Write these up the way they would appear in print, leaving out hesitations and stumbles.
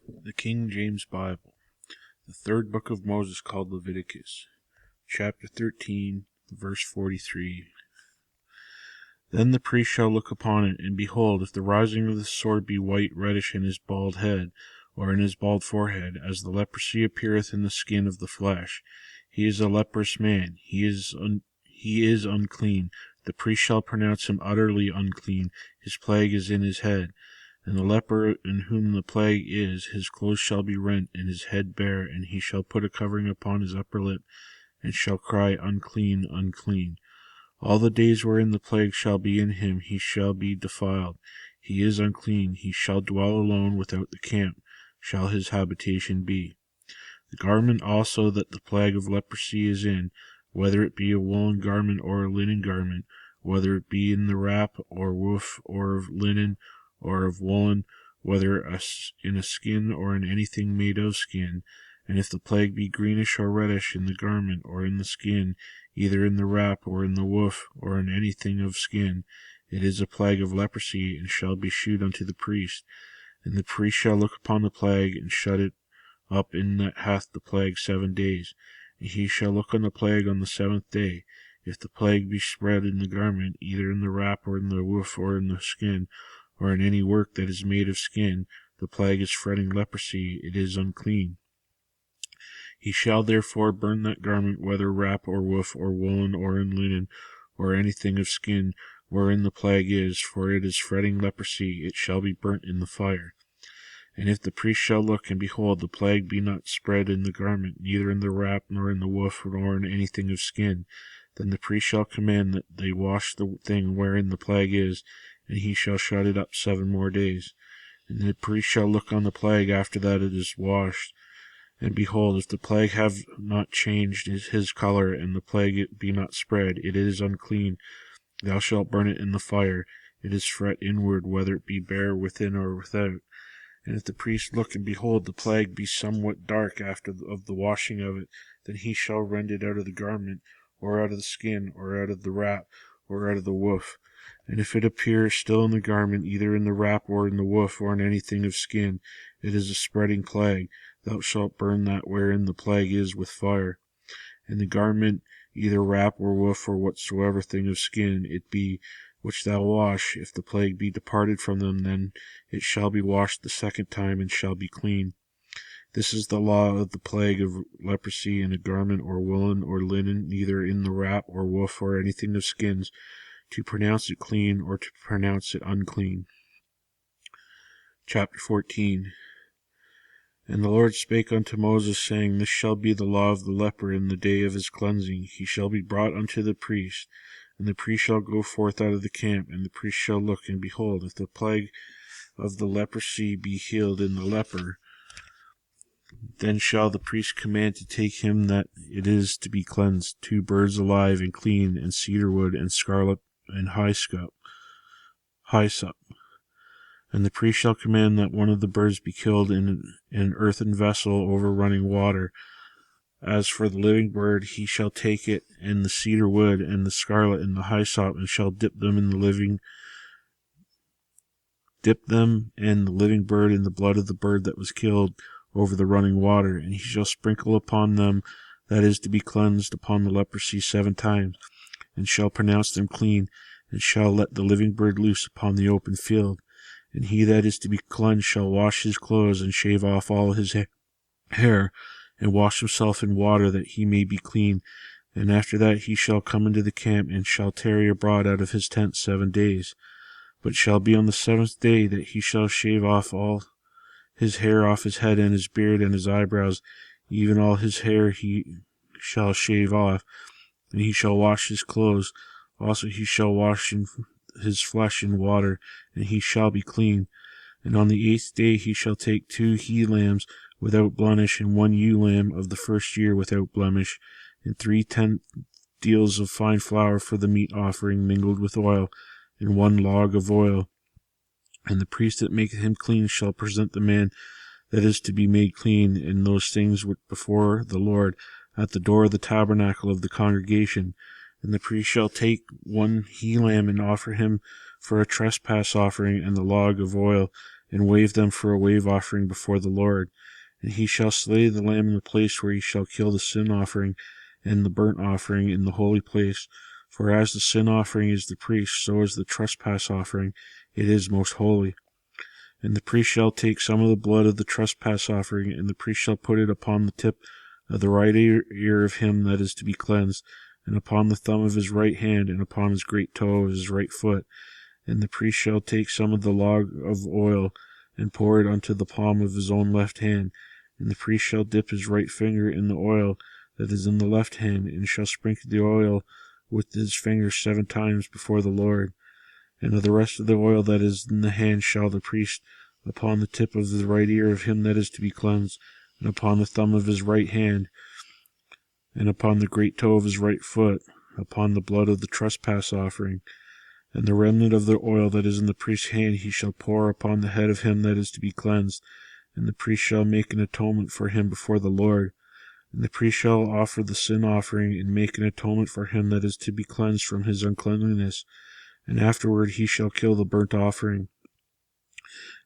The King James Bible, the third book of Moses called Leviticus, chapter 13, verse 43. Then the priest shall look upon it, and behold, if the rising of the sword be white reddish in his bald head, or in his bald forehead, as the leprosy appeareth in the skin of the flesh, he is a leprous man, he is unclean. The priest shall pronounce him utterly unclean, his plague is in his head. And the leper in whom the plague is, his clothes shall be rent, and his head bare, and he shall put a covering upon his upper lip, and shall cry, Unclean, unclean. All the days wherein the plague shall be in him, he shall be defiled. He is unclean, he shall dwell alone without the camp, shall his habitation be. The garment also that the plague of leprosy is in, whether it be a woolen garment or a linen garment, whether it be in the wrap, or woof, or of linen, or of woolen, whether in a skin or in anything made of skin, and if the plague be greenish or reddish in the garment or in the skin, either in the wrap or in the woof or in anything of skin, it is a plague of leprosy, and shall be shewed unto the priest. And the priest shall look upon the plague, and shut it up in that hath the plague 7 days. And he shall look on the plague on the 7th day. If the plague be spread in the garment, either in the wrap or in the woof or in the skin, or in any work that is made of skin, the plague is spreading leprosy, it is unclean. He shall therefore burn that garment, whether wrap or woof or woolen or in linen, or anything of skin, wherein the plague is, for it is spreading leprosy, it shall be burnt in the fire. And if the priest shall look, and behold, the plague be not spread in the garment, neither in the wrap, nor in the woof, nor in anything of skin, then the priest shall command that they wash the thing wherein the plague is, and he shall shut it up 7 more days. And the priest shall look on the plague after that it is washed. And behold, if the plague have not changed his color, and the plague be not spread, it is unclean. Thou shalt burn it in the fire. It is fret inward, whether it be bare within or without. And if the priest look, and behold, the plague be somewhat dark after of the washing of it, then he shall rend it out of the garment, or out of the skin, or out of the wrap, or out of the woof. And if it appear still in the garment, either in the wrap, or in the woof, or in anything of skin, it is a spreading plague. Thou shalt burn that wherein the plague is with fire. And the garment, either wrap, or woof, or whatsoever thing of skin it be, which thou wash, if the plague be departed from them, then it shall be washed the 2nd time, and shall be clean. This is the law of the plague of leprosy in a garment, or woolen, or linen, neither in the wrap, or woof, or anything of skins, to pronounce it clean, or to pronounce it unclean. Chapter 14. And the Lord spake unto Moses, saying, This shall be the law of the leper in the day of his cleansing. He shall be brought unto the priest, and the priest shall go forth out of the camp, and the priest shall look, and behold, if the plague of the leprosy be healed in the leper, then shall the priest command to take him that it is to be cleansed 2 birds alive and clean, and cedar wood, and scarlet, and hyssop. And the priest shall command that one of the birds be killed in an earthen vessel over running water. As for the living bird, he shall take it, and the cedar wood, and the scarlet, and the hyssop, and shall dip them and the living bird in the blood of the bird that was killed over the running water, and he shall sprinkle upon them that is to be cleansed upon the leprosy 7 times, and shall pronounce them clean, and shall let the living bird loose upon the open field. And he that is to be cleansed shall wash his clothes, and shave off all his hair, and wash himself in water, that he may be clean. And after that he shall come into the camp, and shall tarry abroad out of his tent 7 days. But it shall be on the 7th day that he shall shave off all his hair off his head, and his beard, and his eyebrows, even all his hair he shall shave off. And he shall wash his clothes. Also he shall wash his flesh in water, and he shall be clean. And on the 8th day he shall take 2 he-lambs without blemish, and 1 ewe-lamb of the 1st year without blemish, and 3/10 deals of fine flour for the meat offering mingled with oil, and 1 log of oil. And the priest that maketh him clean shall present the man that is to be made clean in those things before the Lord at the door of the tabernacle of the congregation. And the priest shall take 1 he-lamb, and offer him for a trespass offering, and the log of oil, and wave them for a wave offering before the Lord. And he shall slay the lamb in the place where he shall kill the sin offering and the burnt offering in the holy place. For as the sin offering is the priest, so is the trespass offering, it is most holy. And the priest shall take some of the blood of the trespass offering, and the priest shall put it upon the tip of the right ear of him that is to be cleansed, and upon the thumb of his right hand, and upon his great toe of his right foot. And the priest shall take some of the log of oil, and pour it unto the palm of his own left hand. And the priest shall dip his right finger in the oil that is in the left hand, and shall sprinkle the oil with his finger 7 times before the Lord. And of the rest of the oil that is in the hand shall the priest upon the tip of the right ear of him that is to be cleansed, and upon the thumb of his right hand, and upon the great toe of his right foot, upon the blood of the trespass offering. And the remnant of the oil that is in the priest's hand he shall pour upon the head of him that is to be cleansed, and the priest shall make an atonement for him before the Lord. And the priest shall offer the sin offering, and make an atonement for him that is to be cleansed from his uncleanness. And afterward he shall kill the burnt offering.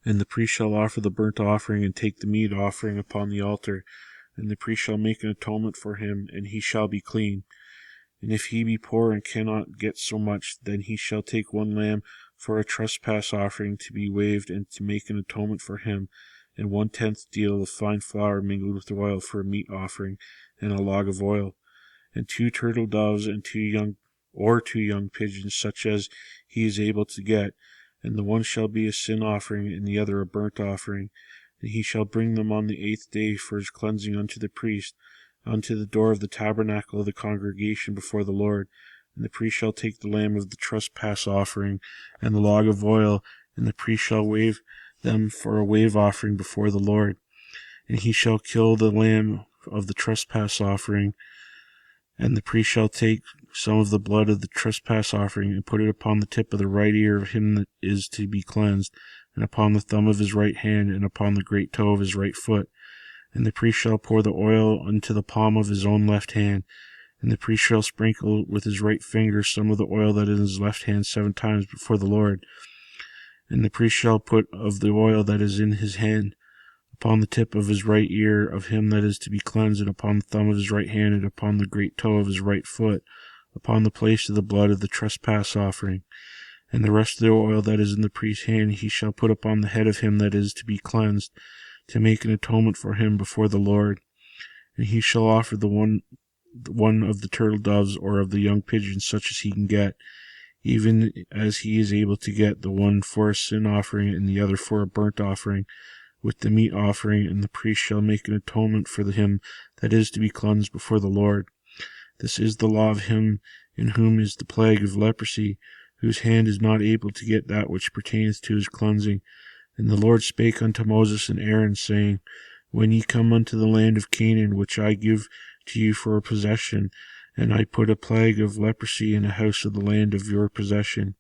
And the priest shall offer the burnt offering, and take the meat offering upon the altar. And the priest shall make an atonement for him, and he shall be clean. And if he be poor and cannot get so much, then he shall take 1 lamb for a trespass offering to be waved, and to make an atonement for him, and 1/10 deal of fine flour mingled with oil for a meat offering, and a log of oil, and 2 turtle doves, and 2 young pigeons, such as he is able to get. And the one shall be a sin offering, and the other a burnt offering. And he shall bring them on the 8th day for his cleansing unto the priest, unto the door of the tabernacle of the congregation before the Lord. And the priest shall take the lamb of the trespass offering, and the log of oil, and the priest shall wave them for a wave offering before the Lord. And he shall kill the lamb of the trespass offering, and the priest shall take some of the blood of the trespass offering, and put it upon the tip of the right ear of him that is to be cleansed, and upon the thumb of his right hand, and upon the great toe of his right foot. And the priest shall pour the oil unto the palm of his own left hand, and the priest shall sprinkle with his right finger some of the oil that is in his left hand 7 times before the Lord. And the priest shall put of the oil that is in his hand upon the tip of his right ear of him that is to be cleansed, and upon the thumb of his right hand, and upon the great toe of his right foot, upon the place of the blood of the trespass offering. And the rest of the oil that is in the priest's hand he shall put upon the head of him that is to be cleansed, to make an atonement for him before the Lord. And he shall offer the one of the turtle doves, or of the young pigeons, such as he can get, even as he is able to get, the one for a sin offering, and the other for a burnt offering, with the meat offering. And the priest shall make an atonement for him that is to be cleansed before the Lord. This is the law of him in whom is the plague of leprosy, whose hand is not able to get that which pertaineth to his cleansing. And the Lord spake unto Moses and Aaron, saying, When ye come unto the land of Canaan, which I give to you for a possession, and I put a plague of leprosy in a house of the land of your possession,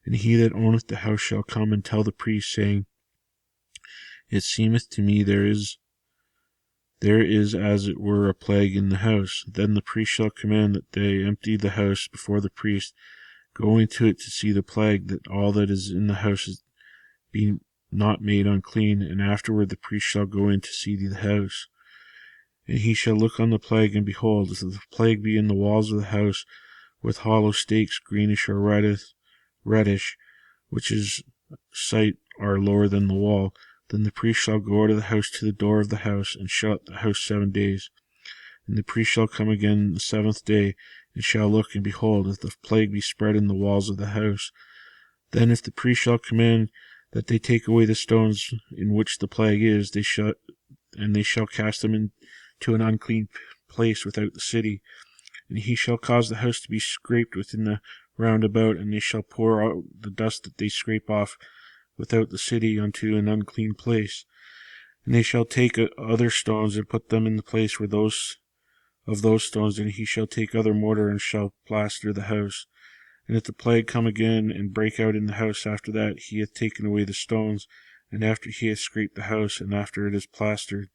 and he that owneth the house shall come and tell the priest, saying, It seemeth to me there is as it were a plague in the house. Then the priest shall command that they empty the house before the priest, go into it to see the plague, that all that is in the house be not made unclean. And afterward the priest shall go in to see the house. And he shall look on the plague, and behold, if the plague be in the walls of the house, with hollow stakes, greenish or reddish, which is sight are lower than the wall, then the priest shall go out of the house to the door of the house, and shut the house 7 days. And the priest shall come again the 7th day, and shall look, and behold, if the plague be spread in the walls of the house. Then if the priest shall command that they take away the stones in which the plague is, they shall cast them into an unclean place without the city. And he shall cause the house to be scraped within the round about, and they shall pour out the dust that they scrape off without the city unto an unclean place. And they shall take other stones, and put them in the place where those stones, and he shall take other mortar, and shall plaster the house. And if the plague come again, and break out in the house after that he hath taken away the stones, and after he hath scraped the house, and after it is plastered,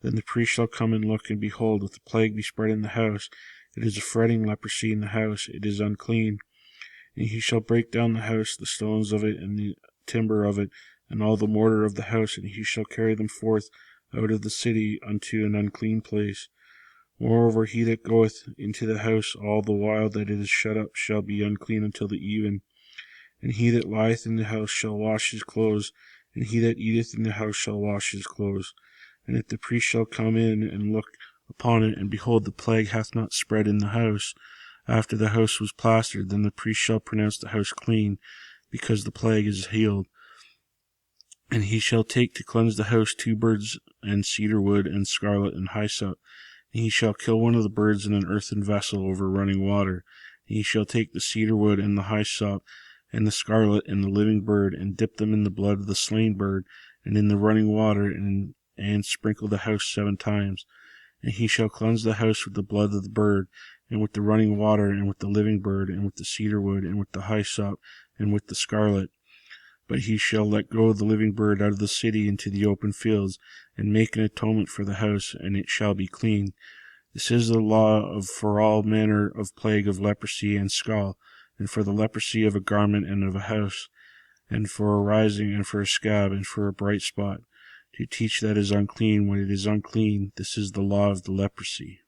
then the priest shall come and look, and behold, if the plague be spread in the house, it is a fretting leprosy in the house, it is unclean. And he shall break down the house, the stones of it, and the timber of it, and all the mortar of the house, and he shall carry them forth out of the city unto an unclean place. Moreover, he that goeth into the house all the while that it is shut up shall be unclean until the even. And he that lieth in the house shall wash his clothes, and he that eateth in the house shall wash his clothes. And if the priest shall come in and look upon it, and behold, the plague hath not spread in the house, after the house was plastered, then the priest shall pronounce the house clean, because the plague is healed. And he shall take to cleanse the house 2 birds, and cedar wood, and scarlet, and hyssop. And he shall kill one of the birds in an earthen vessel over running water. And he shall take the cedar wood, and the hyssop, and the scarlet, and the living bird, and dip them in the blood of the slain bird, and in the running water, and sprinkle the house 7 times. And he shall cleanse the house with the blood of the bird, and with the running water, and with the living bird, and with the cedar wood, and with the hyssop, and with the scarlet. But he shall let go the living bird out of the city into the open fields, and make an atonement for the house, and it shall be clean. This is the law for all manner of plague of leprosy and scall, and for the leprosy of a garment and of a house, and for a rising, and for a scab, and for a bright spot, to teach that is unclean when it is unclean. This is the law of the leprosy.